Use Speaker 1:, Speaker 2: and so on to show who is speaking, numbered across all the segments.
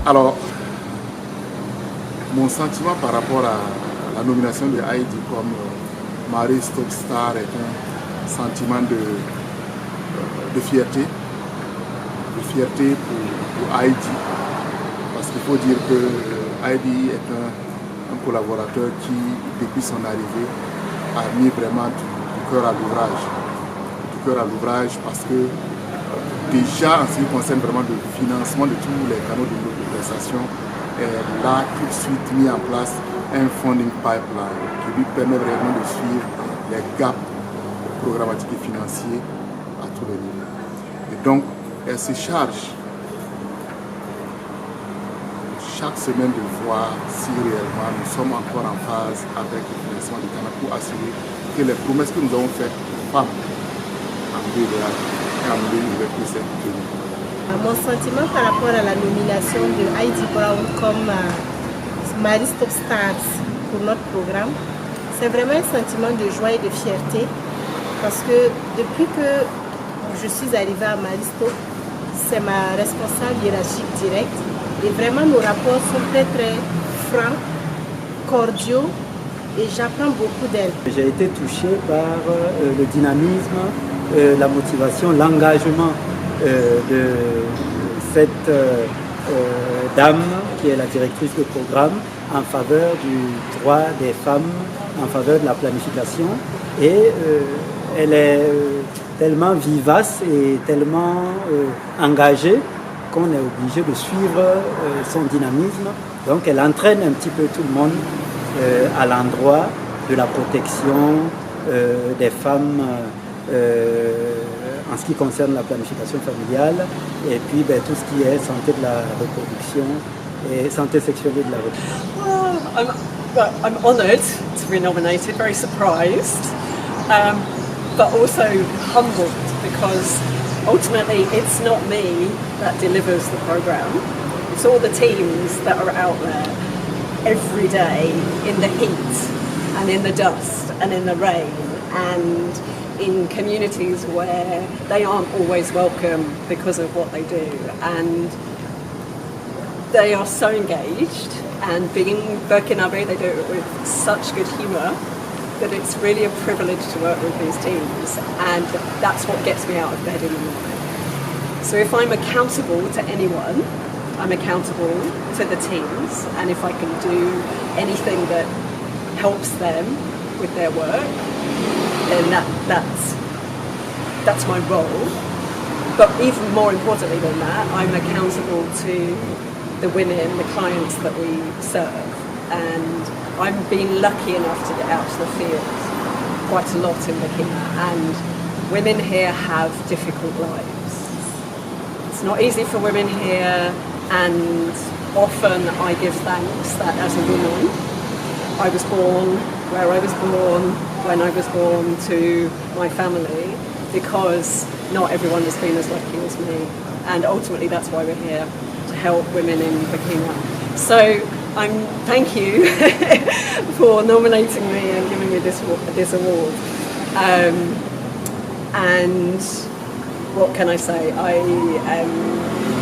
Speaker 1: Alors, mon sentiment par rapport à la nomination de Heidi comme Marie Stopes Star est un sentiment de fierté. De fierté pour Heidi. Parce qu'il faut dire que Heidi est un collaborateur qui, depuis son arrivée, a mis vraiment du cœur à l'ouvrage. Du cœur à l'ouvrage parce que déjà, en ce qui concerne vraiment le financement de tous les canaux de prestation, elle a tout de suite mis en place un funding pipeline qui lui permet vraiment de suivre les gaps programmatiques et financiers à tous les niveaux. Et donc, elle se charge chaque semaine de voir si réellement nous sommes encore en phase avec le financement du Canada pour assurer que les promesses que nous avons faites aux femmes en BDA et en BDA puissent être tenues.
Speaker 2: Mon sentiment par rapport à la nomination de Heidi Brown comme Marie Stopes Stars pour notre programme, c'est vraiment un sentiment de joie et de fierté parce que depuis que je suis arrivée à Marie Stopes, c'est ma responsable hiérarchique directe et vraiment nos rapports sont très très francs, cordiaux et j'apprends beaucoup d'elle.
Speaker 3: J'ai été touchée par le dynamisme, la motivation, l'engagement de cette dame qui est la directrice du programme en faveur du droit des femmes, en faveur de la planification. Et elle est tellement vivace et tellement engagée qu'on est obligé de suivre son dynamisme. Donc elle entraîne un petit peu tout le monde à l'endroit de la protection des femmes en ce qui concerne la planification familiale et puis tout ce qui est santé de la reproduction et santé sexuelle et de la reproduction.
Speaker 4: I'm honoured to be nominated, very surprised, but also humbled because ultimately it's not me that delivers the programme. It's all the teams that are out there every day in the heat and in the dust and in the rain and in communities where they aren't always welcome because of what they do, and they are so engaged, and being Burkinabe, they do it with such good humour that it's really a privilege to work with these teams, and that's what gets me out of bed in the morning. So if I'm accountable to anyone, I'm accountable to the teams, and if I can do anything that helps them with their work, then that's my role. But even more importantly than that, I'm accountable to the women, the clients that we serve. And I'm being lucky enough to get out to the field quite a lot in Burkina. And women here have difficult lives. It's not easy for women here, and often I give thanks that as a woman, I was born where I was born, when I was born, to my family, because not everyone has been as lucky as me. And ultimately that's why we're here, to help women in Burkina. So thank you for nominating me and giving me this award. And what can I say? I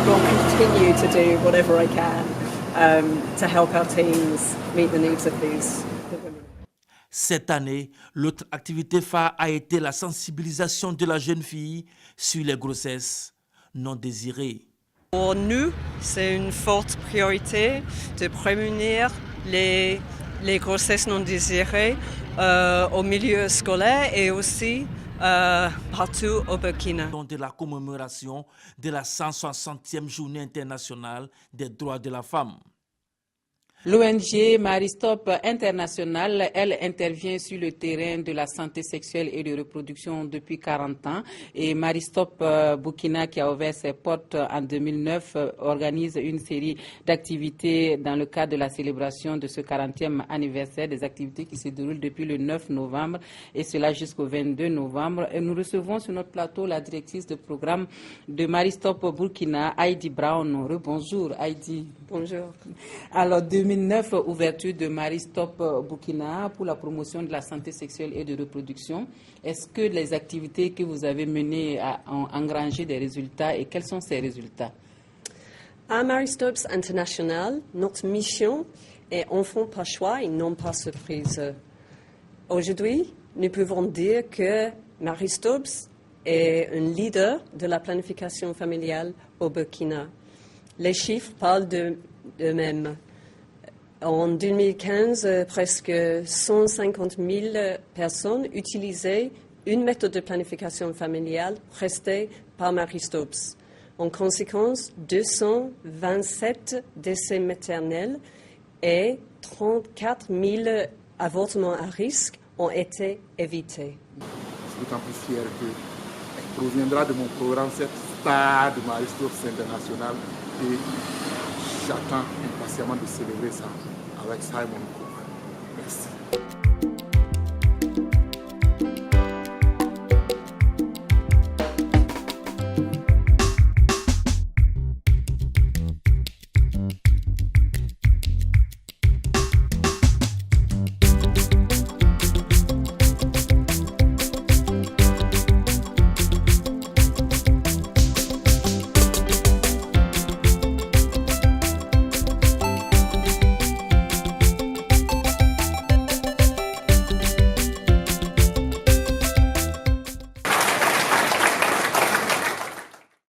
Speaker 4: will continue to do whatever I can to help our teams meet the needs of these women.
Speaker 5: Cette année, l'autre activité phare a été la sensibilisation de la jeune fille sur les grossesses non désirées.
Speaker 4: Pour nous, c'est une forte priorité de prémunir les grossesses non désirées au milieu scolaire et aussi partout au Burkina.
Speaker 5: De la commémoration de la 160e journée internationale des droits de la femme.
Speaker 6: L'ONG Marie Stopes International, elle intervient sur le terrain de la santé sexuelle et de reproduction depuis 40 ans. Et Marie Stopes Burkina, qui a ouvert ses portes en 2009, organise une série d'activités dans le cadre de la célébration de ce 40e anniversaire, des activités qui se déroulent depuis le 9 novembre et cela jusqu'au 22 novembre. Et nous recevons sur notre plateau la directrice de programme de Marie Stopes Burkina, Heidi Brown. Rebonjour Heidi.
Speaker 4: Bonjour.
Speaker 6: Alors 2009, ouverture de Marie Stopes Burkina pour la promotion de la santé sexuelle et de reproduction. Est-ce que les activités que vous avez menées ont engrangé des résultats et quels sont ces résultats?
Speaker 4: À Marie Stopes International, notre mission est enfant par choix et non par surprise. Aujourd'hui, nous pouvons dire que Marie Stopes est un leader de la planification familiale au Burkina. Les chiffres parlent d'eux-mêmes. En 2015, presque 150 000 personnes utilisaient une méthode de planification familiale prestée par Marie Stopes. En conséquence, 227 décès maternels et 34 000 avortements à risque ont été évités.
Speaker 1: Je suis d'autant plus fier que proviendra de mon programme cette star de Marie Stopes International et j'attends impatiemment de célébrer ça avec Simon Cook. Merci.